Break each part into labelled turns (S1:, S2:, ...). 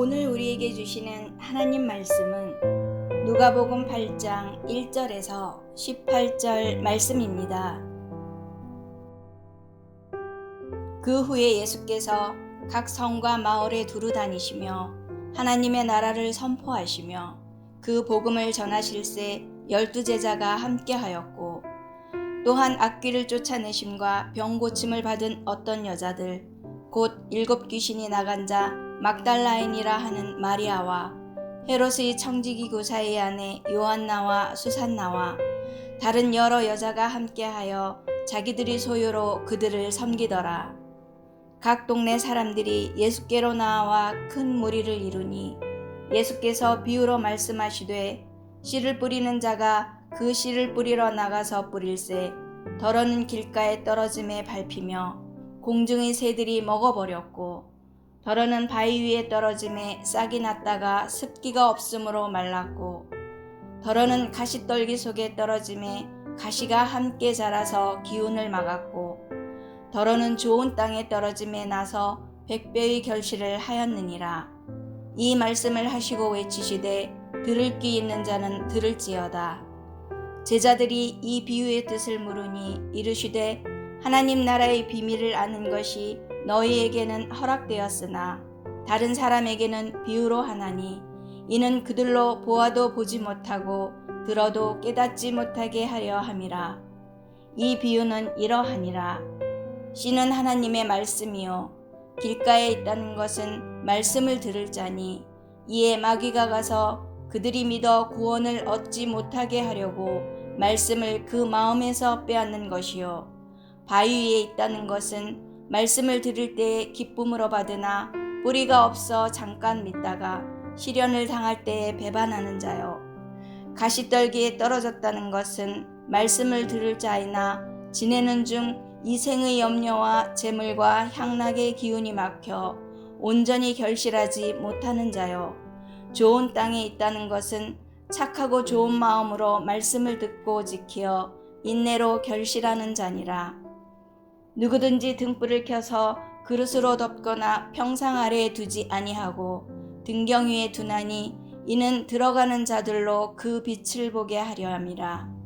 S1: 오늘 우리에게 주시는 하나님 말씀은 누가복음 8장 1절에서 18절 말씀입니다. 그 후에 예수께서 각 성과 마을에 두루 다니시며 하나님의 나라를 선포하시며 그 복음을 전하실새 12제자가 함께하였고, 또한 악귀를 쫓아내심과 병 고침을 받은 어떤 여자들 곧 7 귀신이 나간 자 막달라인이라 하는 마리아와 헤롯의 청지기 구사의 아내 요한나와 수산나와 다른 여러 여자가 함께하여 자기들이 소유로 그들을 섬기더라. 각 동네 사람들이 예수께로 나와 큰 무리를 이루니 예수께서 비유로 말씀하시되 씨를 뿌리는 자가 그 씨를 뿌리러 나가서 뿌릴새 더러는 길가에 떨어짐에 밟히며 공중의 새들이 먹어버렸고, 더러는 바위 위에 떨어짐에 싹이 났다가 습기가 없으므로 말랐고, 더러는 가시떨기 속에 떨어짐에 가시가 함께 자라서 기운을 막았고, 더러는 좋은 땅에 떨어짐에 나서 100배의 결실을 하였느니라. 이 말씀을 하시고 외치시되 들을 귀 있는 자는 들을지어다. 제자들이 이 비유의 뜻을 물으니 이르시되 하나님 나라의 비밀을 아는 것이 너희에게는 허락되었으나 다른 사람에게는 비유로 하나니 이는 그들로 보아도 보지 못하고 들어도 깨닫지 못하게 하려 함이라. 이 비유는 이러하니라. 씨는 하나님의 말씀이요 길가에 있다는 것은 말씀을 들을 자니 이에 마귀가 가서 그들이 믿어 구원을 얻지 못하게 하려고 말씀을 그 마음에서 빼앗는 것이요, 바위 위에 있다는 것은 말씀을 들을 때에 기쁨으로 받으나 뿌리가 없어 잠깐 믿다가 시련을 당할 때에 배반하는 자요, 가시떨기에 떨어졌다는 것은 말씀을 들을 자이나 지내는 중 이 생의 염려와 재물과 향락의 기운이 막혀 온전히 결실하지 못하는 자요, 좋은 땅에 있다는 것은 착하고 좋은 마음으로 말씀을 듣고 지키어 인내로 결실하는 자니라. 누구든지 등불을 켜서 그릇으로 덮거나 평상 아래에 두지 아니하고 등경 위에 두나니 이는 들어가는 자들로 그 빛을 보게 하려 함이라.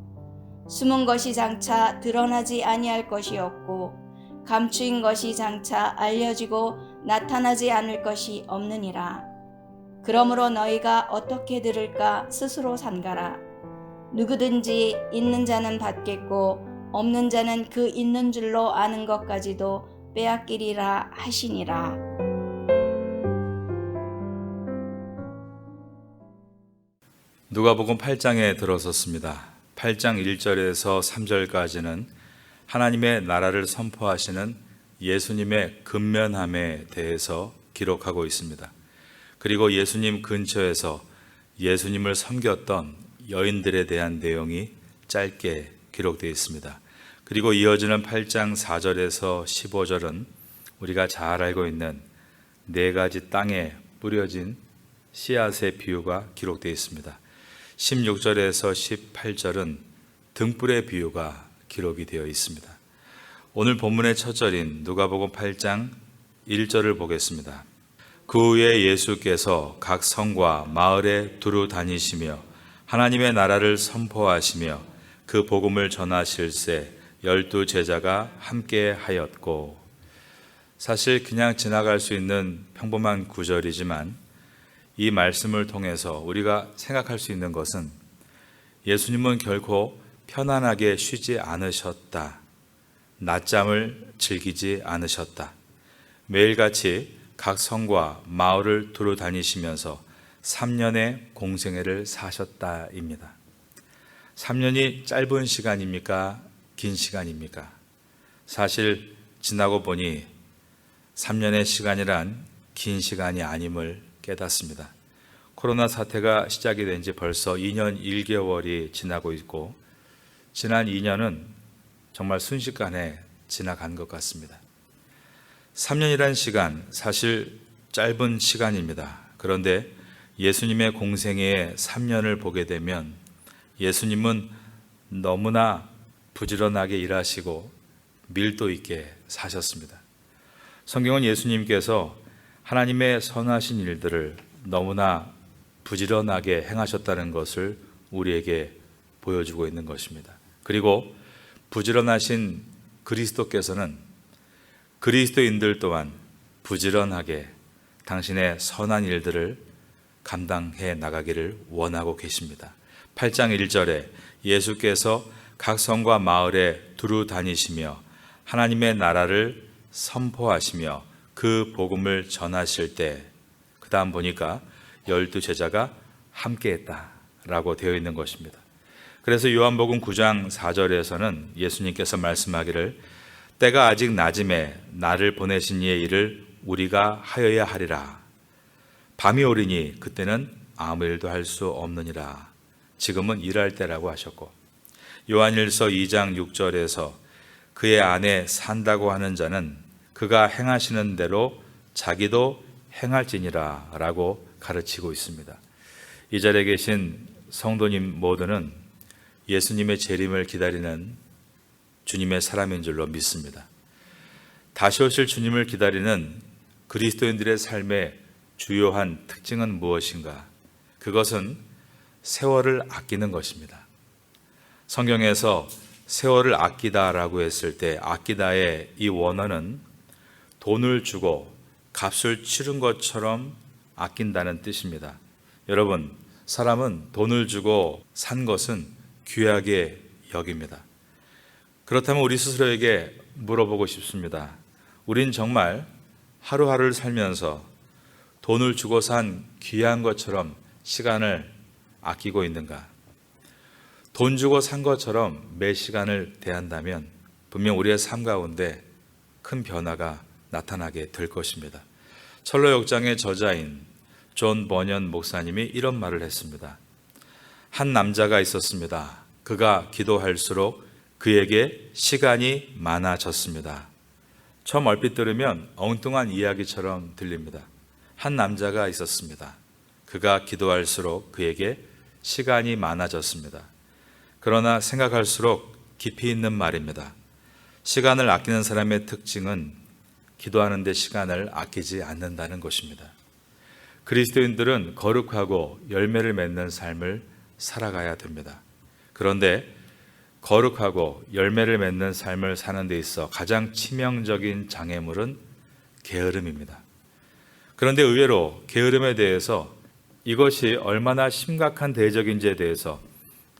S1: 숨은 것이 장차 드러나지 아니할 것이 없고 감추인 것이 장차 알려지고 나타나지 않을 것이 없느니라. 그러므로 너희가 어떻게 들을까 스스로 삼가라. 누구든지 있는 자는 받겠고 없는 자는 그 있는 줄로 아는 것까지도 빼앗기리라 하시니라.
S2: 누가복음 8장에 들어섰습니다. 8장 1절에서 3절까지는 하나님의 나라를 선포하시는 예수님의 근면함에 대해서 기록하고 있습니다. 그리고 예수님 근처에서 예수님을 섬겼던 여인들에 대한 내용이 짧게 기록되어 있습니다. 그리고 이어지는 8장 4절에서 15절은 우리가 잘 알고 있는 4가지 땅에 뿌려진 씨앗의 비유가 기록되어 있습니다. 16절에서 18절은 등불의 비유가 기록이 되어 있습니다. 오늘 본문의 첫 절인 누가복음 8장 1절을 보겠습니다. 그 후에 예수께서 각 성과 마을에 두루 다니시며 하나님의 나라를 선포하시며 그 복음을 전하실새 12제자가 함께 하였고, 사실 그냥 지나갈 수 있는 평범한 구절이지만 이 말씀을 통해서 우리가 생각할 수 있는 것은 예수님은 결코 편안하게 쉬지 않으셨다. 낮잠을 즐기지 않으셨다. 매일같이 각 성과 마을을 두루 다니시면서 3년의 공생애를 사셨다입니다. 3년이 짧은 시간입니까? 긴 시간입니까? 사실 지나고 보니 3년의 시간이란 긴 시간이 아님을 깨닫습니다. 코로나 사태가 시작이 된 지 벌써 2년 1개월이 지나고 있고, 지난 2년은 정말 순식간에 지나간 것 같습니다. 3년이란 시간, 사실 짧은 시간입니다. 그런데 예수님의 공생애의 3년을 보게 되면 예수님은 너무나 부지런하게 일하시고 밀도 있게 사셨습니다. 성경은 예수님께서 하나님의 선하신 일들을 너무나 부지런하게 행하셨다는 것을 우리에게 보여주고 있는 것입니다. 그리고 부지런하신 그리스도께서는 그리스도인들 또한 부지런하게 당신의 선한 일들을 감당해 나가기를 원하고 계십니다. 8장 1절에 예수께서 각 성과 마을에 두루 다니시며 하나님의 나라를 선포하시며 그 복음을 전하실 때, 그 다음 보니까 12제자가 함께했다라고 되어 있는 것입니다. 그래서 요한복음 9장 4절에서는 예수님께서 말씀하기를 때가 아직 낮음에 나를 보내신 이의 일을 우리가 하여야 하리라. 밤이 오리니 그때는 아무 일도 할 수 없느니라. 지금은 일할 때라고 하셨고, 요한일서 2장 6절에서 그의 안에 산다고 하는 자는 그가 행하시는 대로 자기도 행할지니라 라고 가르치고 있습니다. 이 자리에 계신 성도님 모두는 예수님의 재림을 기다리는 주님의 사람인 줄로 믿습니다. 다시 오실 주님을 기다리는 그리스도인들의 삶의 주요한 특징은 무엇인가? 그것은 세월을 아끼는 것입니다. 성경에서 세월을 아끼다라고 했을 때 아끼다의 이 원어는 돈을 주고 값을 치른 것처럼 아낀다는 뜻입니다. 여러분, 사람은 돈을 주고 산 것은 귀하게 여깁니다. 그렇다면 우리 스스로에게 물어보고 싶습니다. 우린 정말 하루하루를 살면서 돈을 주고 산 귀한 것처럼 시간을 아끼고 있는가? 돈 주고 산 것처럼 매 시간을 대한다면 분명 우리의 삶 가운데 큰 변화가 나타나게 될 것입니다. 철로역장의 저자인 존 버년 목사님이 이런 말을 했습니다. 한 남자가 있었습니다. 그가 기도할수록 그에게 시간이 많아졌습니다. 처음 얼핏 들으면 엉뚱한 이야기처럼 들립니다. 한 남자가 있었습니다. 그가 기도할수록 그에게 시간이 많아졌습니다. 그러나 생각할수록 깊이 있는 말입니다. 시간을 아끼는 사람의 특징은 기도하는 데 시간을 아끼지 않는다는 것입니다. 그리스도인들은 거룩하고 열매를 맺는 삶을 살아가야 됩니다. 그런데 거룩하고 열매를 맺는 삶을 사는 데 있어 가장 치명적인 장애물은 게으름입니다. 그런데 의외로 게으름에 대해서 이것이 얼마나 심각한 대적인지에 대해서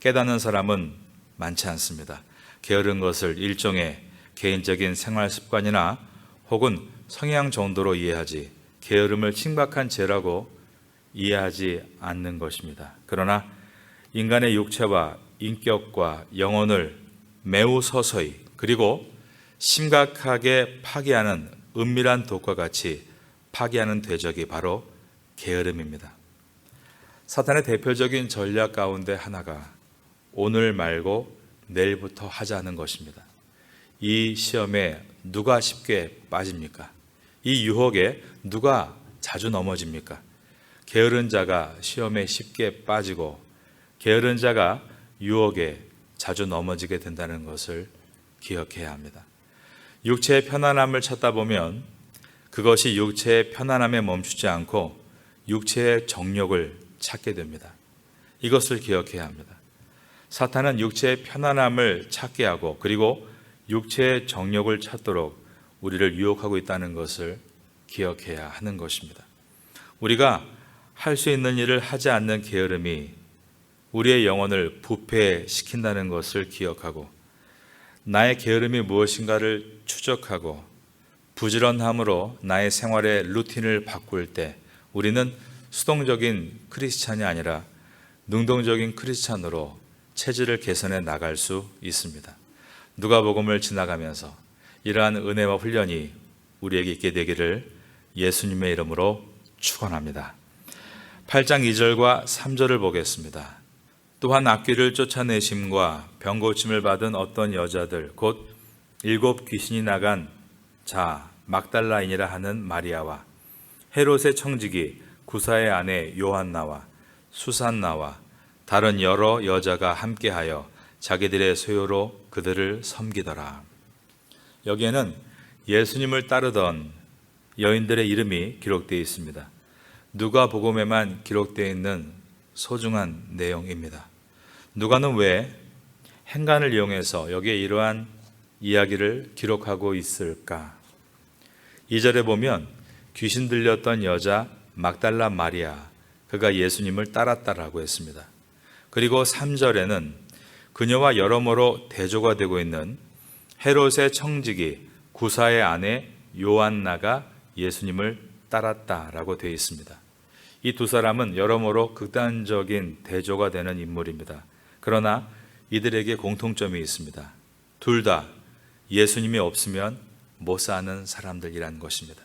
S2: 깨닫는 사람은 많지 않습니다. 게으른 것을 일종의 개인적인 생활 습관이나 혹은 성향 정도로 이해하지 게으름을 심각한 죄라고 이해하지 않는 것입니다. 그러나 인간의 육체와 인격과 영혼을 매우 서서히 그리고 심각하게 파괴하는 은밀한 독과 같이 파괴하는 대적이 바로 게으름입니다. 사탄의 대표적인 전략 가운데 하나가 오늘 말고 내일부터 하자는 것입니다. 이 시험에 누가 쉽게 빠집니까? 이 유혹에 누가 자주 넘어집니까? 게으른 자가 시험에 쉽게 빠지고 게으른 자가 유혹에 자주 넘어지게 된다는 것을 기억해야 합니다. 육체의 편안함을 찾다 보면 그것이 육체의 편안함에 멈추지 않고 육체의 정욕을 찾게 됩니다. 이것을 기억해야 합니다. 사탄은 육체의 편안함을 찾게 하고 그리고 육체의 정욕을 찾도록 우리를 유혹하고 있다는 것을 기억해야 하는 것입니다. 우리가 할 수 있는 일을 하지 않는 게으름이 우리의 영혼을 부패시킨다는 것을 기억하고 나의 게으름이 무엇인가를 추적하고 부지런함으로 나의 생활의 루틴을 바꿀 때 우리는 수동적인 크리스찬이 아니라 능동적인 크리스찬으로 체질을 개선해 나갈 수 있습니다. 누가복음을 지나가면서 이러한 은혜와 훈련이 우리에게 있게 되기를 예수님의 이름으로 축원합니다. 8장 2절과 3절을 보겠습니다. 또한 악귀를 쫓아내심과 병고침을 받은 어떤 여자들 곧 7 귀신이 나간 자 막달라인이라 하는 마리아와 헤롯의 청지기 구사의 아내 요한나와 수산나와 다른 여러 여자가 함께하여 자기들의 소요로 그들을 섬기더라. 여기에는 예수님을 따르던 여인들의 이름이 기록되어 있습니다. 누가복음에만 기록되어 있는 소중한 내용입니다. 누가는 왜 행간을 이용해서 여기에 이러한 이야기를 기록하고 있을까? 2절에 보면 귀신 들렸던 여자 막달라 마리아, 그가 예수님을 따랐다라고 했습니다. 그리고 3절에는 그녀와 여러모로 대조가 되고 있는 헤롯의 청지기 구사의 아내 요한나가 예수님을 따랐다라고 되어 있습니다. 이 두 사람은 여러모로 극단적인 대조가 되는 인물입니다. 그러나 이들에게 공통점이 있습니다. 둘 다 예수님이 없으면 못 사는 사람들이라는 것입니다.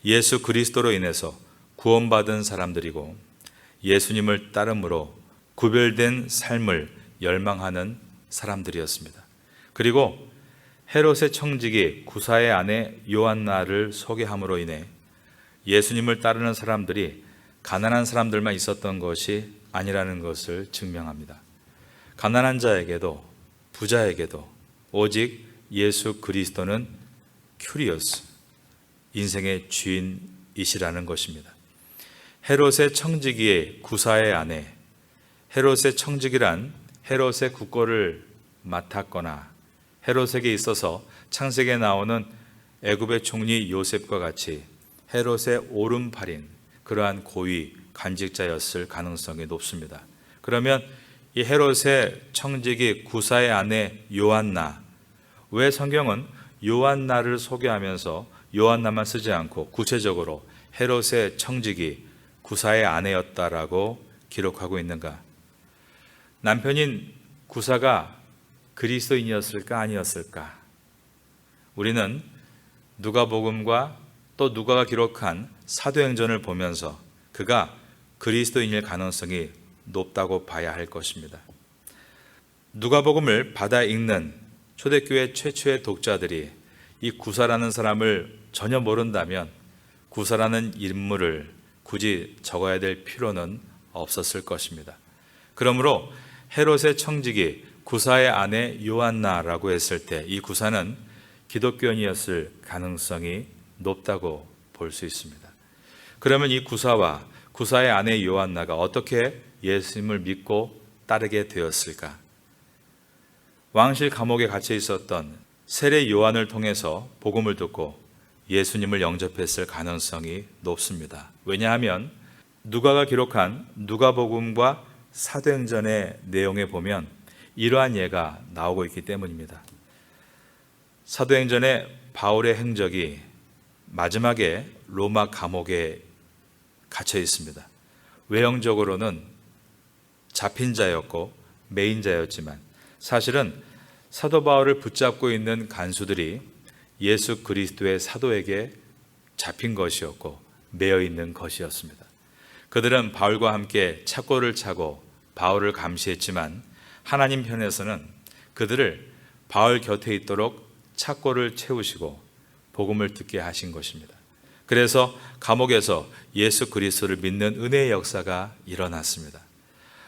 S2: 예수 그리스도로 인해서 구원받은 사람들이고 예수님을 따름으로 구별된 삶을 열망하는 사람들이었습니다. 그리고 헤롯의 청지기 구사의 아내 요한나를 소개함으로 인해 예수님을 따르는 사람들이 가난한 사람들만 있었던 것이 아니라는 것을 증명합니다. 가난한 자에게도 부자에게도 오직 예수 그리스도는 큐리오스, 인생의 주인이시라는 것입니다. 헤롯의 청지기의 구사의 아내, 헤롯의 청지기란 헤롯의 국고를 맡았거나 헤롯에게 있어서 창세기에 나오는 애굽의 총리 요셉과 같이 헤롯의 오른팔인 그러한 고위 관직자였을 가능성이 높습니다. 그러면 이 헤롯의 청지기 구사의 아내 요한나, 왜 성경은 요한나를 소개하면서 요한나만 쓰지 않고 구체적으로 헤롯의 청지기 구사의 아내였다라고 기록하고 있는가? 남편인 구사가 그리스도인이었을까 아니었을까? 우리는 누가복음과 또 누가가 기록한 사도행전을 보면서 그가 그리스도인일 가능성이 높다고 봐야 할 것입니다. 누가복음을 받아 읽는 초대교회 최초의 독자들이 이 구사라는 사람을 전혀 모른다면 구사라는 인물을 굳이 적어야 될 필요는 없었을 것입니다. 그러므로 헤롯의 청지기 구사의 아내 요한나라고 했을 때 이 구사는 기독교인이었을 가능성이 높다고 볼 수 있습니다. 그러면 이 구사와 구사의 아내 요한나가 어떻게 예수님을 믿고 따르게 되었을까? 왕실 감옥에 갇혀 있었던 세례 요한을 통해서 복음을 듣고 예수님을 영접했을 가능성이 높습니다. 왜냐하면 누가가 기록한 누가복음과 사도행전의 내용에 보면 이러한 예가 나오고 있기 때문입니다. 사도행전의 바울의 행적이 마지막에 로마 감옥에 갇혀 있습니다. 외형적으로는 잡힌 자였고 매인자였지만 사실은 사도 바울을 붙잡고 있는 간수들이 예수 그리스도의 사도에게 잡힌 것이었고 매여 있는 것이었습니다. 그들은 바울과 함께 착고를 차고 바울을 감시했지만 하나님 편에서는 그들을 바울 곁에 있도록 착고를 채우시고 복음을 듣게 하신 것입니다. 그래서 감옥에서 예수 그리스도를 믿는 은혜의 역사가 일어났습니다.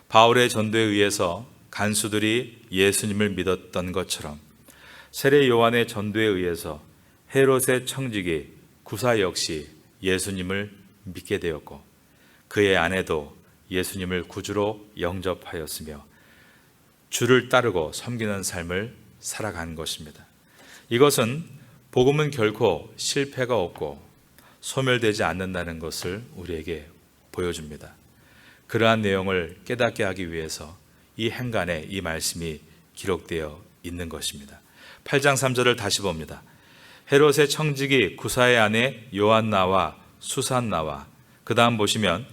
S2: 바울의 전도에 의해서 간수들이 예수님을 믿었던 것처럼 세례 요한의 전도에 의해서 헤롯의 청지기 구사 역시 예수님을 믿게 되었고 그의 아내도 예수님을 구주로 영접하였으며 주를 따르고 섬기는 삶을 살아간 것입니다. 이것은 복음은 결코 실패가 없고 소멸되지 않는다는 것을 우리에게 보여줍니다. 그러한 내용을 깨닫게 하기 위해서 이 행간에 이 말씀이 기록되어 있는 것입니다. 8장 3절을 다시 봅니다. 헤롯의 청지기 구사의 아내 요한나와 수산나와 그 다음 보시면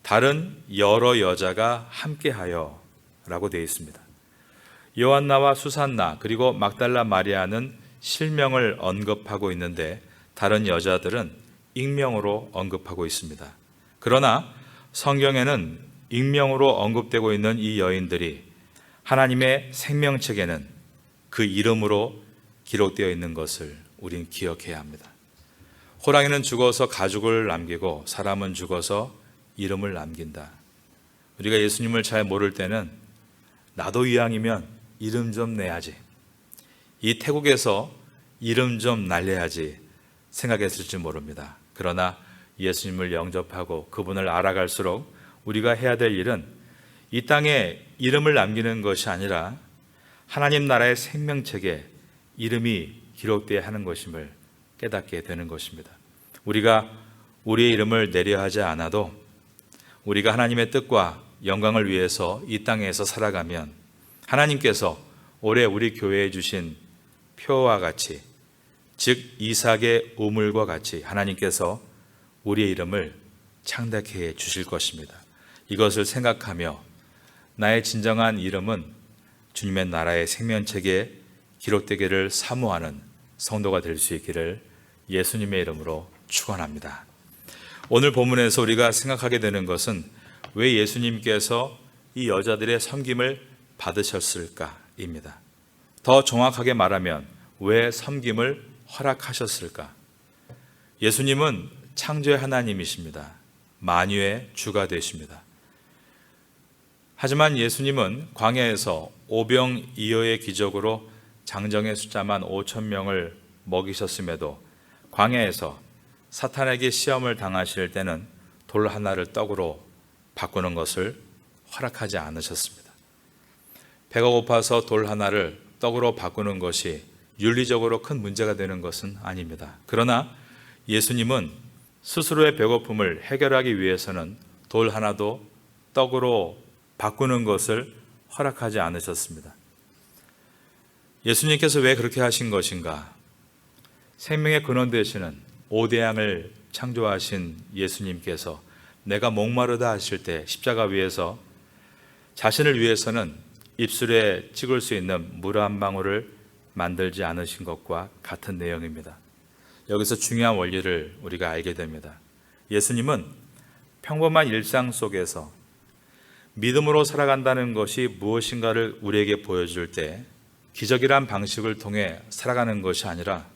S2: 다른 여러 여자가 함께하여 라고 되어 있습니다. 요한나와 수산나 그리고 막달라 마리아는 실명을 언급하고 있는데 다른 여자들은 익명으로 언급하고 있습니다. 그러나 성경에는 익명으로 언급되고 있는 이 여인들이 하나님의 생명책에는 그 이름으로 기록되어 있는 것을 우린 기억해야 합니다. 호랑이는 죽어서 가죽을 남기고 사람은 죽어서 이름을 남긴다. 우리가 예수님을 잘 모를 때는 나도 이왕이면 이름 좀 내야지, 이 태국에서 이름 좀 날려야지 생각했을지 모릅니다. 그러나 예수님을 영접하고 그분을 알아갈수록 우리가 해야 될 일은 이 땅에 이름을 남기는 것이 아니라 하나님 나라의 생명책에 이름이 기록되어야 하는 것임을 깨닫게 되는 것입니다. 우리가 우리의 이름을 내려 하지 않아도 우리가 하나님의 뜻과 영광을 위해서 이 땅에서 살아가면 하나님께서 올해 우리 교회에 주신 표와 같이, 즉 이삭의 우물과 같이 하나님께서 우리의 이름을 창대케 해 주실 것입니다. 이것을 생각하며 나의 진정한 이름은 주님의 나라의 생명책에 기록되기를 사모하는 성도가 될 수 있기를 예수님의 이름으로 축원합니다. 오늘 본문에서 우리가 생각하게 되는 것은 왜 예수님께서 이 여자들의 섬김을 받으셨을까입니다. 더 정확하게 말하면 왜 섬김을 허락하셨을까? 예수님은 창조의 하나님이십니다. 만유의 주가 되십니다. 하지만 예수님은 광야에서 오병이어의 기적으로 장정의 숫자만 5,000명을 먹이셨음에도 광야에서 사탄에게 시험을 당하실 때는 돌 하나를 떡으로 바꾸는 것을 허락하지 않으셨습니다. 배가 고파서 돌 하나를 떡으로 바꾸는 것이 윤리적으로 큰 문제가 되는 것은 아닙니다. 그러나 예수님은 스스로의 배고픔을 해결하기 위해서는 돌 하나도 떡으로 바꾸는 것을 허락하지 않으셨습니다. 예수님께서 왜 그렇게 하신 것인가? 생명의 근원 되시는 오대양을 창조하신 예수님께서 내가 목마르다 하실 때 십자가 위에서 자신을 위해서는 입술에 찍을 수 있는 물 한 방울을 만들지 않으신 것과 같은 내용입니다. 여기서 중요한 원리를 우리가 알게 됩니다. 예수님은 평범한 일상 속에서 믿음으로 살아간다는 것이 무엇인가를 우리에게 보여줄 때 기적이란 방식을 통해 살아가는 것이 아니라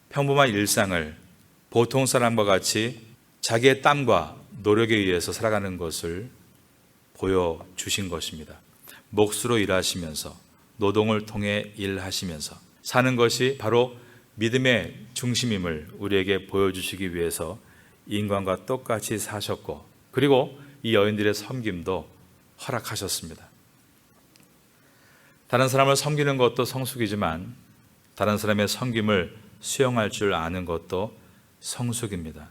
S2: 평범한 일상을 보통 사람과 같이 자기의 땀과 노력에 의해서 살아가는 것을 보여주신 것입니다. 몫으로 일하시면서 노동을 통해 일하시면서 사는 것이 바로 믿음의 중심임을 우리에게 보여주시기 위해서 인간과 똑같이 사셨고 그리고 이 여인들의 섬김도 허락하셨습니다. 다른 사람을 섬기는 것도 성숙이지만 다른 사람의 섬김을 수용할 줄 아는 것도 성숙입니다.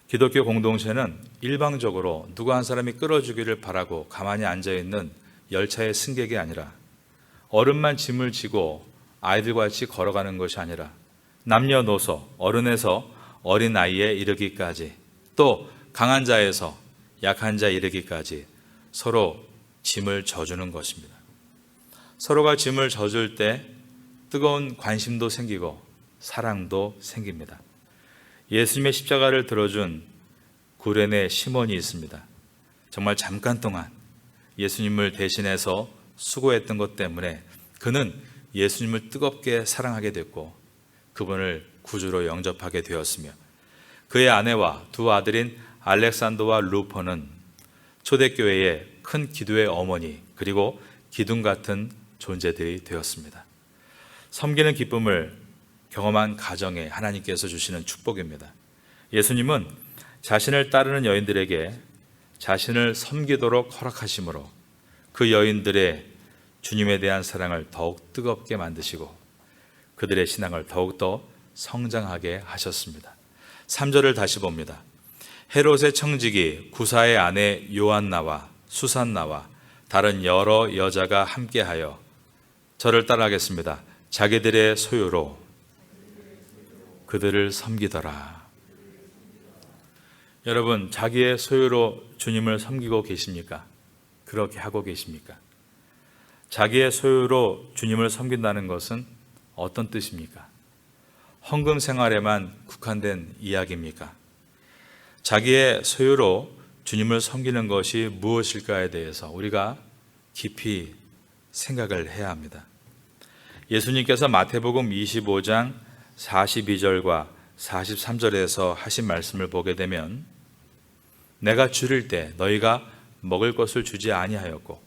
S2: 기독교 공동체는 일방적으로 누구 한 사람이 끌어주기를 바라고 가만히 앉아있는 열차의 승객이 아니라 어른만 짐을 지고 아이들과 같이 걸어가는 것이 아니라 남녀노소, 어른에서 어린 아이에 이르기까지 또 강한 자에서 약한 자에 이르기까지 서로 짐을 져주는 것입니다. 서로가 짐을 져줄 때 뜨거운 관심도 생기고 사랑도 생깁니다. 예수님의 십자가를 들어준 구레네 시몬이 있습니다. 정말 잠깐 동안 예수님을 대신해서 수고했던 것 때문에 그는 예수님을 뜨겁게 사랑하게 됐고 그분을 구주로 영접하게 되었으며 그의 아내와 두 아들인 알렉산더와 루포는 초대교회의 큰 기도의 어머니 그리고 기둥 같은 존재들이 되었습니다. 섬기는 기쁨을 경험한 가정에 하나님께서 주시는 축복입니다. 예수님은 자신을 따르는 여인들에게 자신을 섬기도록 허락하심으로 그 여인들의 주님에 대한 사랑을 더욱 뜨겁게 만드시고 그들의 신앙을 더욱더 성장하게 하셨습니다. 3절을 다시 봅니다. 헤롯의 청지기 구사의 아내 요한나와 수산나와 다른 여러 여자가 함께하여 저를 따라하겠습니다. 자기들의 소유로 그들을 섬기더라. 여러분, 자기의 소유로 주님을 섬기고 계십니까? 그렇게 하고 계십니까? 자기의 소유로 주님을 섬긴다는 것은 어떤 뜻입니까? 헌금 생활에만 국한된 이야기입니까? 자기의 소유로 주님을 섬기는 것이 무엇일까에 대해서 우리가 깊이 생각을 해야 합니다. 예수님께서 마태복음 25장 42절과 43절에서 하신 말씀을 보게 되면 내가 줄일 때 너희가 먹을 것을 주지 아니하였고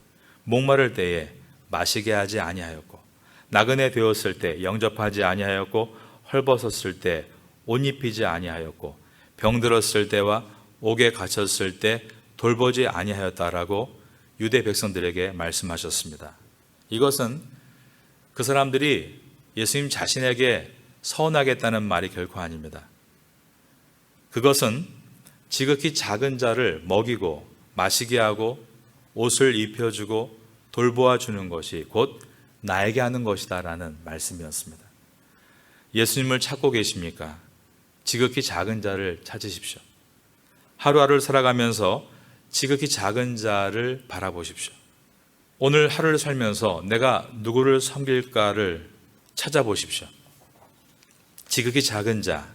S2: 목마를 때에 마시게 하지 아니하였고 나그네 되었을 때 영접하지 아니하였고 헐벗었을 때 옷 입히지 아니하였고 병들었을 때와 옥에 갇혔을 때 돌보지 아니하였다라고 유대 백성들에게 말씀하셨습니다. 이것은 그 사람들이 예수님 자신에게 서운하겠다는 말이 결코 아닙니다. 그것은 지극히 작은 자를 먹이고 마시게 하고 옷을 입혀주고 돌보아 주는 것이 곧 나에게 하는 것이다라는 말씀이었습니다. 예수님을 찾고 계십니까? 지극히 작은 자를 찾으십시오. 하루하루를 살아가면서 지극히 작은 자를 바라보십시오. 오늘 하루를 살면서 내가 누구를 섬길까를 찾아보십시오. 지극히 작은 자,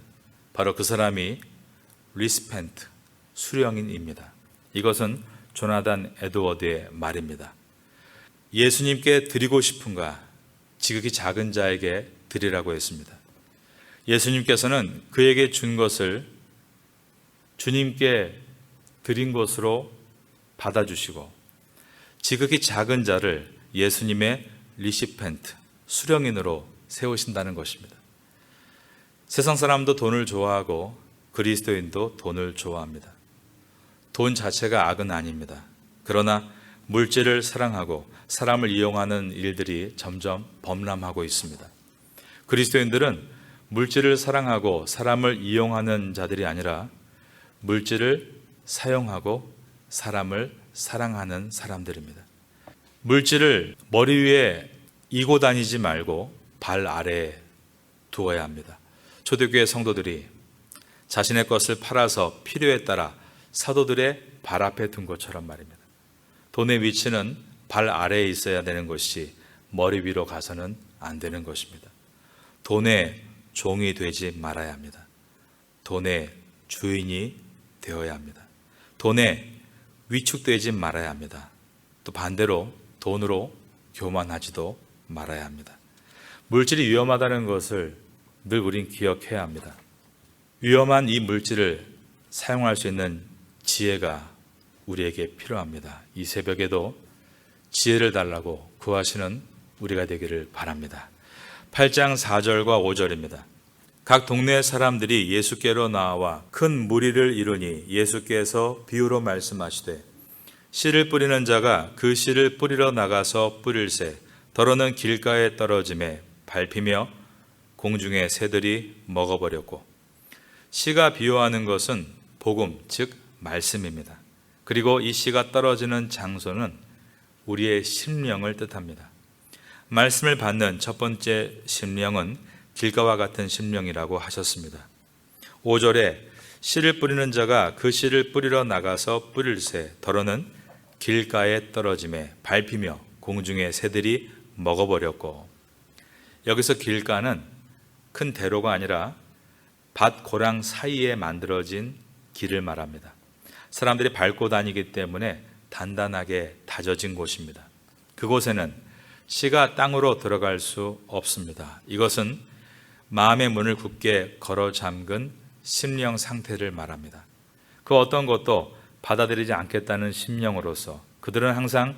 S2: 바로 그 사람이 리스펜트, 수령인입니다. 이것은 조나단 에드워드의 말입니다. 예수님께 드리고 싶은가? 지극히 작은 자에게 드리라고 했습니다. 예수님께서는 그에게 준 것을 주님께 드린 것으로 받아주시고 지극히 작은 자를 예수님의 리시펜트, 수령인으로 세우신다는 것입니다. 세상 사람도 돈을 좋아하고 그리스도인도 돈을 좋아합니다. 돈 자체가 악은 아닙니다. 그러나 물질을 사랑하고 사람을 이용하는 일들이 점점 범람하고 있습니다. 그리스도인들은 물질을 사랑하고 사람을 이용하는 자들이 아니라 물질을 사용하고 사람을 사랑하는 사람들입니다. 물질을 머리 위에 이고 다니지 말고 발 아래에 두어야 합니다. 초대교회 성도들이 자신의 것을 팔아서 필요에 따라 사도들의 발 앞에 둔 것처럼 말입니다. 돈의 위치는 발 아래에 있어야 되는 것이 머리 위로 가서는 안 되는 것입니다. 돈의 종이 되지 말아야 합니다. 돈의 주인이 되어야 합니다. 돈에 위축되지 말아야 합니다. 또 반대로 돈으로 교만하지도 말아야 합니다. 물질이 위험하다는 것을 늘 우린 기억해야 합니다. 위험한 이 물질을 사용할 수 있는 지혜가 우리에게 필요합니다. 이 새벽에도 지혜를 달라고 구하시는 우리가 되기를 바랍니다. 8장 4절과 5절입니다. 각 동네 사람들이 예수께로 나와 큰 무리를 이루니 예수께서 비유로 말씀하시되 씨를 뿌리는 자가 그 씨를 뿌리러 나가서 뿌릴새 더러는 길가에 떨어짐에 밟히며 공중의 새들이 먹어버렸고 씨가 비유하는 것은 복음 즉 말씀입니다. 그리고 이 씨가 떨어지는 장소는 우리의 심령을 뜻합니다. 말씀을 받는 첫 번째 심령은 길가와 같은 심령이라고 하셨습니다. 5절에 씨를 뿌리는 자가 그 씨를 뿌리러 나가서 뿌릴새 더러는 길가에 떨어짐에 밟히며 공중의 새들이 먹어버렸고 여기서 길가는 큰 대로가 아니라 밭 고랑 사이에 만들어진 길을 말합니다. 사람들이 밟고 다니기 때문에 단단하게 다져진 곳입니다. 그곳에는 씨가 땅으로 들어갈 수 없습니다. 이것은 마음의 문을 굳게 걸어 잠근 심령 상태를 말합니다. 그 어떤 것도 받아들이지 않겠다는 심령으로서 그들은 항상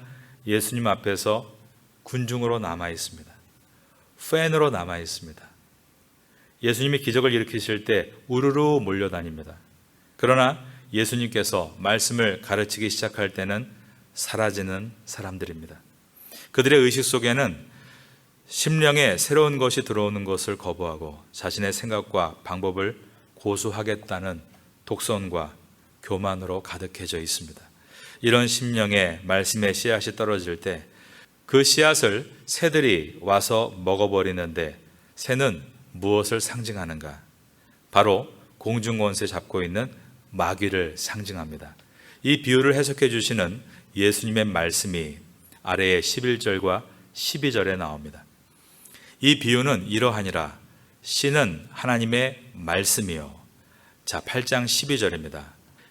S2: 예수님 앞에서 군중으로 남아 있습니다. 팬으로 남아 있습니다. 예수님이 기적을 일으키실 때 우르르 몰려다닙니다. 그러나 예수님께서 말씀을 가르치기 시작할 때는 사라지는 사람들입니다. 그들의 의식 속에는 심령에 새로운 것이 들어오는 것을 거부하고 자신의 생각과 방법을 고수하겠다는 독선과 교만으로 가득해져 있습니다. 이런 심령에 말씀의 씨앗이 떨어질 때 그 씨앗을 새들이 와서 먹어버리는데 새는 무엇을 상징하는가? 바로 공중권세 잡고 있는 마귀를 상징합니다. 이 비유를 해석해 주시는 예수님의 말씀이 아래의 11절과 12절에 나옵니다. 이 비유는 이러하니라. 씨는 하나님의 말씀이요. 자, 8장 12절입니다.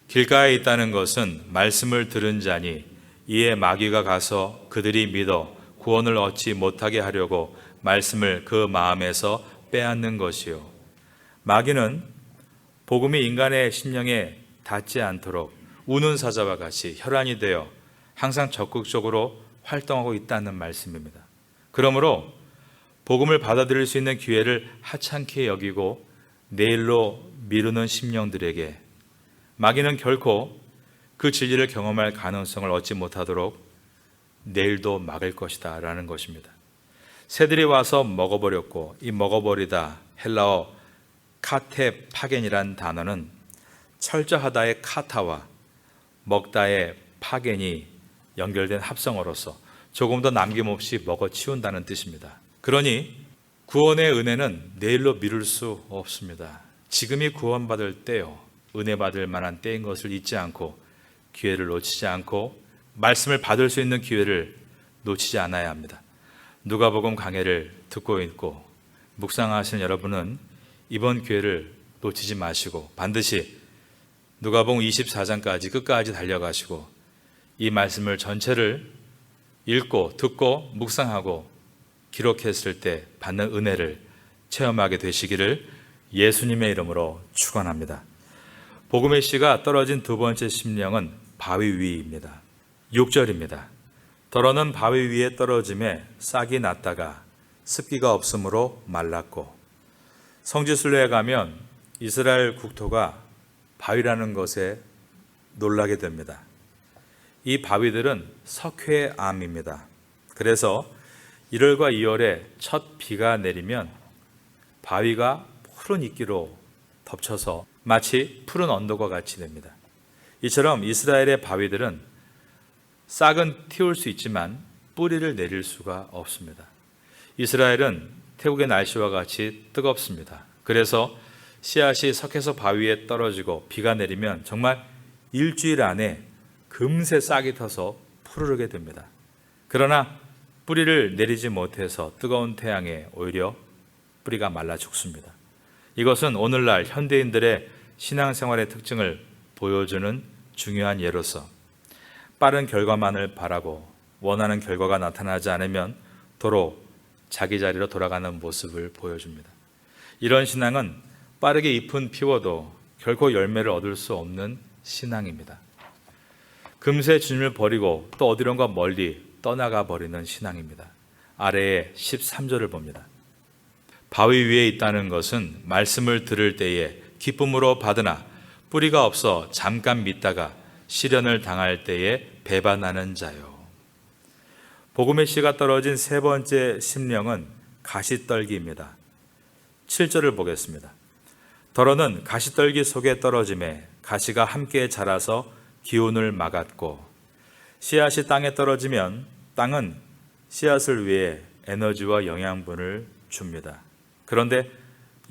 S2: 길가에 있다는 것은 말씀을 들은 자니 이에 마귀가 가서 그들이 믿어 구원을 얻지 못하게 하려고 말씀을 그 마음에서 빼앗는 것이요. 마귀는 복음이 인간의 심령에 닿지 않도록 우는 사자와 같이 혈안이 되어 항상 적극적으로 활동하고 있다는 말씀입니다. 그러므로 복음을 받아들일 수 있는 기회를 하찮게 여기고 내일로 미루는 심령들에게 마귀는 결코 그 진리를 경험할 가능성을 얻지 못하도록 내일도 막을 것이다 라는 것입니다. 새들이 와서 먹어버렸고, 이 먹어버리다, 헬라어 카테파겐이란 단어는 철저하다의 카타와 먹다의 파겐이 연결된 합성어로서 조금 더 남김없이 먹어치운다는 뜻입니다. 그러니 구원의 은혜는 내일로 미룰 수 없습니다. 지금이 구원받을 때요, 은혜 받을 만한 때인 것을 잊지 않고 기회를 놓치지 않고 말씀을 받을 수 있는 기회를 놓치지 않아야 합니다. 누가복음 강해를 듣고 있고 묵상하시는 여러분은 이번 기회를 놓치지 마시고 반드시 누가복음 24장까지 끝까지 달려가시고 이 말씀을 전체를 읽고 듣고 묵상하고 기록했을 때 받는 은혜를 체험하게 되시기를 예수님의 이름으로 축원합니다. 복음의 씨가 떨어진 두 번째 심령은 바위 위입니다. 6절입니다. 더러는 바위 위에 떨어짐에 싹이 났다가 습기가 없으므로 말랐고. 성지순례에 가면 이스라엘 국토가 바위라는 것에 놀라게 됩니다. 이 바위들은 석회암입니다. 그래서 1월과 2월에 첫 비가 내리면 바위가 푸른 이끼로 덮쳐서 마치 푸른 언덕과 같이 됩니다. 이처럼 이스라엘의 바위들은 싹은 틔울 수 있지만 뿌리를 내릴 수가 없습니다. 이스라엘은 태국의 날씨와 같이 뜨겁습니다. 그래서 씨앗이 석회서 바위에 떨어지고 비가 내리면 정말 일주일 안에 금세 싹이 터서 푸르르게 됩니다. 그러나 뿌리를 내리지 못해서 뜨거운 태양에 오히려 뿌리가 말라 죽습니다. 이것은 오늘날 현대인들의 신앙생활의 특징을 보여주는 중요한 예로서 빠른 결과만을 바라고 원하는 결과가 나타나지 않으면 도로 자기 자리로 돌아가는 모습을 보여줍니다. 이런 신앙은 빠르게 잎은 피워도 결코 열매를 얻을 수 없는 신앙입니다. 금세 주님을 버리고 또 어디론가 멀리 떠나가 버리는 신앙입니다. 아래에 13절을 봅니다. 바위 위에 있다는 것은 말씀을 들을 때에 기쁨으로 받으나 뿌리가 없어 잠깐 믿다가 시련을 당할 때에 배반하는 자요. 복음의 씨가 떨어진 세 번째 심령은 가시떨기입니다. 7절을 보겠습니다. 더러는 가시떨기 속에 떨어짐에 가시가 함께 자라서 기운을 막았고. 씨앗이 땅에 떨어지면 땅은 씨앗을 위해 에너지와 영양분을 줍니다. 그런데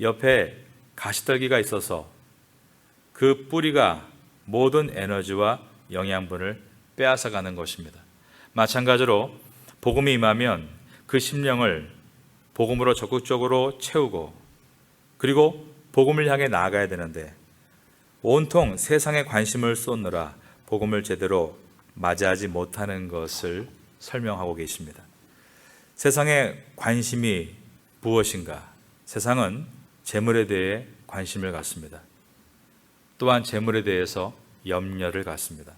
S2: 옆에 가시떨기가 있어서 그 뿌리가 모든 에너지와 영양분을 빼앗아가는 것입니다. 마찬가지로 복음이 임하면 그 심령을 복음으로 적극적으로 채우고 그리고 복음을 향해 나아가야 되는데 온통 세상에 관심을 쏟느라 복음을 제대로 맞이하지 못하는 것을 설명하고 계십니다. 세상의 관심이 무엇인가? 세상은 재물에 대해 관심을 갖습니다. 또한 재물에 대해서 염려를 갖습니다.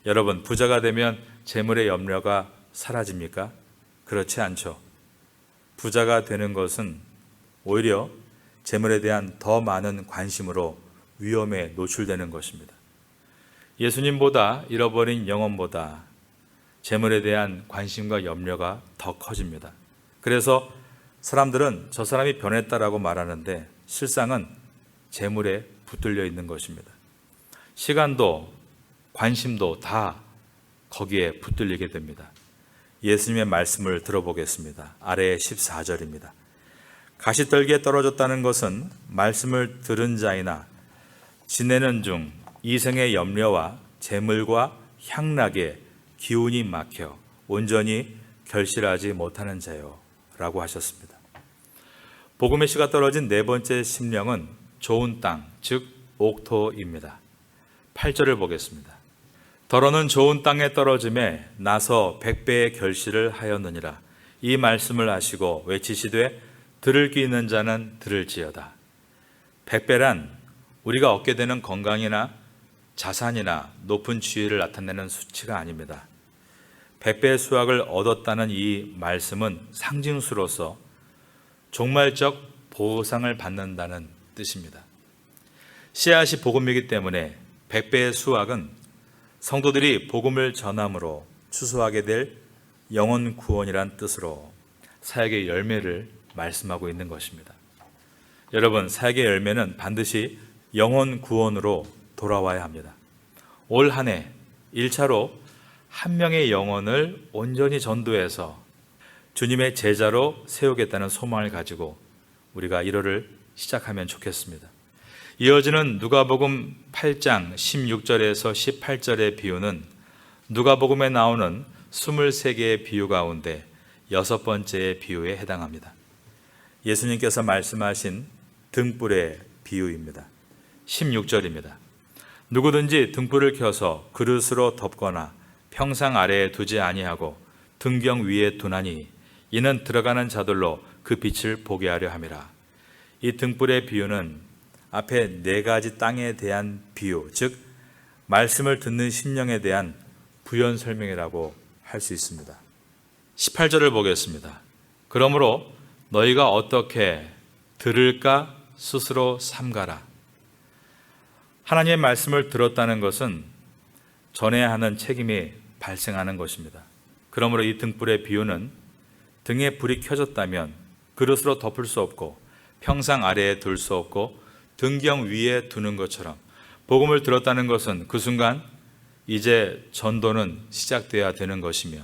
S2: 여러분, 부자가 되면 재물의 염려가 사라집니까? 그렇지 않죠. 부자가 되는 것은 오히려 재물에 대한 더 많은 관심으로 위험에 노출되는 것입니다. 예수님보다 잃어버린 영혼보다 재물에 대한 관심과 염려가 더 커집니다. 그래서 사람들은 저 사람이 변했다라고 말하는데 실상은 재물에 붙들려 있는 것입니다. 시간도 관심도 다 거기에 붙들리게 됩니다. 예수님의 말씀을 들어보겠습니다. 아래 14절입니다. 가시떨기에 떨어졌다는 것은 말씀을 들은 자이나 지내는 중 이생의 염려와 재물과 향락에 기운이 막혀 온전히 결실하지 못하는 자요 라고 하셨습니다. 복음의 씨가 떨어진 네 번째 심령은 좋은 땅, 즉 옥토입니다. 8절을 보겠습니다. 더러는 좋은 땅에 떨어짐에 나서 100배의 결실을 하였느니라. 이 말씀을 하시고 외치시되 들을 귀 있는 자는 들을지어다. 100배란 우리가 얻게 되는 건강이나 자산이나 높은 지위를 나타내는 수치가 아닙니다. 100배의 수확을 얻었다는 이 말씀은 상징수로서 종말적 보상을 받는다는 뜻입니다. 씨앗이 복음이기 때문에 100배의 수확은 성도들이 복음을 전함으로 추수하게 될 영혼 구원이란 뜻으로 사역의 열매를 말씀하고 있는 것입니다. 여러분, 사역의 열매는 반드시 영혼 구원으로 돌아와야 합니다. 올 한 해 1차로 한 명의 영혼을 온전히 전도해서 주님의 제자로 세우겠다는 소망을 가지고 우리가 1월을 시작하면 좋겠습니다. 이어지는 누가복음 8장 16절에서 18절의 비유는 누가복음에 나오는 23개의 비유 가운데 6번째의 비유에 해당합니다. 예수님께서 말씀하신 등불의 비유입니다. 16절입니다. 누구든지 등불을 켜서 그릇으로 덮거나 평상 아래에 두지 아니하고 등경 위에 두나니 이는 들어가는 자들로 그 빛을 보게 하려 함이라. 이 등불의 비유는 앞에 4가지 땅에 대한 비유, 즉 말씀을 듣는 심령에 대한 부연 설명이라고 할 수 있습니다. 18절을 보겠습니다. 그러므로 너희가 어떻게 들을까 스스로 삼가라. 하나님의 말씀을 들었다는 것은 전해야 하는 책임이 발생하는 것입니다. 그러므로 이 등불의 비유는 등에 불이 켜졌다면 그릇으로 덮을 수 없고 평상 아래에 둘 수 없고 등경 위에 두는 것처럼 복음을 들었다는 것은 그 순간 이제 전도는 시작돼야 되는 것이며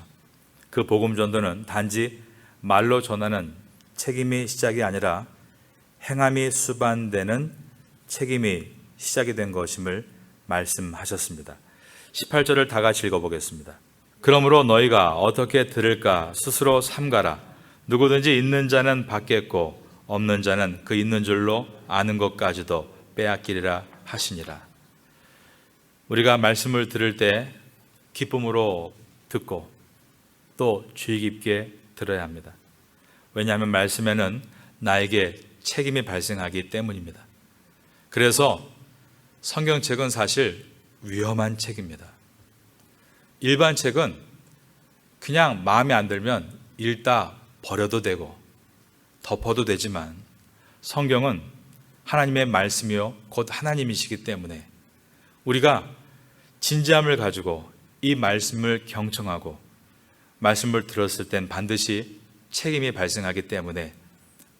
S2: 그 복음 전도는 단지 말로 전하는 책임이 시작이 아니라 행함이 수반되는 책임이 시작이 된 것임을 말씀하셨습니다. 18절을 다 같이 읽어보겠습니다. 그러므로 너희가 어떻게 들을까 스스로 삼가라. 누구든지 있는 자는 받겠고 없는 자는 그 있는 줄로 아는 것까지도 빼앗기리라 하시니라. 우리가 말씀을 들을 때 기쁨으로 듣고 또 주의 깊게 들어야 합니다. 왜냐하면 말씀에는 나에게 책임이 발생하기 때문입니다. 그래서 성경책은 사실 위험한 책입니다. 일반 책은 그냥 마음에 안 들면 읽다 버려도 되고 덮어도 되지만 성경은 하나님의 말씀이요 곧 하나님이시기 때문에 우리가 진지함을 가지고 이 말씀을 경청하고 말씀을 들었을 땐 반드시 책임이 발생하기 때문에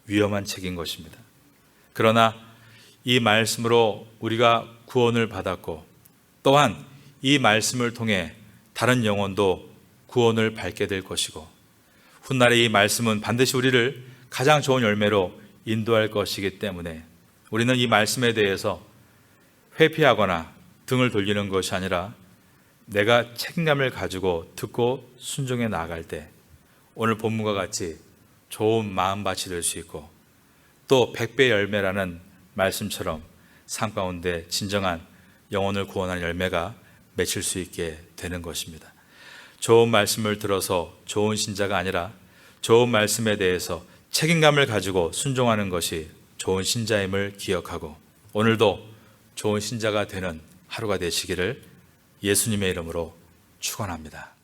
S2: 위험한 책인 것입니다. 그러나 이 말씀으로 우리가 구원을 받았고 또한 이 말씀을 통해 다른 영혼도 구원을 밟게 될 것이고 훗날에 이 말씀은 반드시 우리를 가장 좋은 열매로 인도할 것이기 때문에 우리는 이 말씀에 대해서 회피하거나 등을 돌리는 것이 아니라 내가 책임감을 가지고 듣고 순종해 나아갈 때 오늘 본문과 같이 좋은 마음밭이 될 수 있고 또 100배 열매라는 말씀처럼 삶 가운데 진정한 영혼을 구원하는 열매가 맺힐 수 있게 되는 것입니다. 좋은 말씀을 들어서 좋은 신자가 아니라 좋은 말씀에 대해서 책임감을 가지고 순종하는 것이 좋은 신자임을 기억하고 오늘도 좋은 신자가 되는 하루가 되시기를 예수님의 이름으로 축원합니다.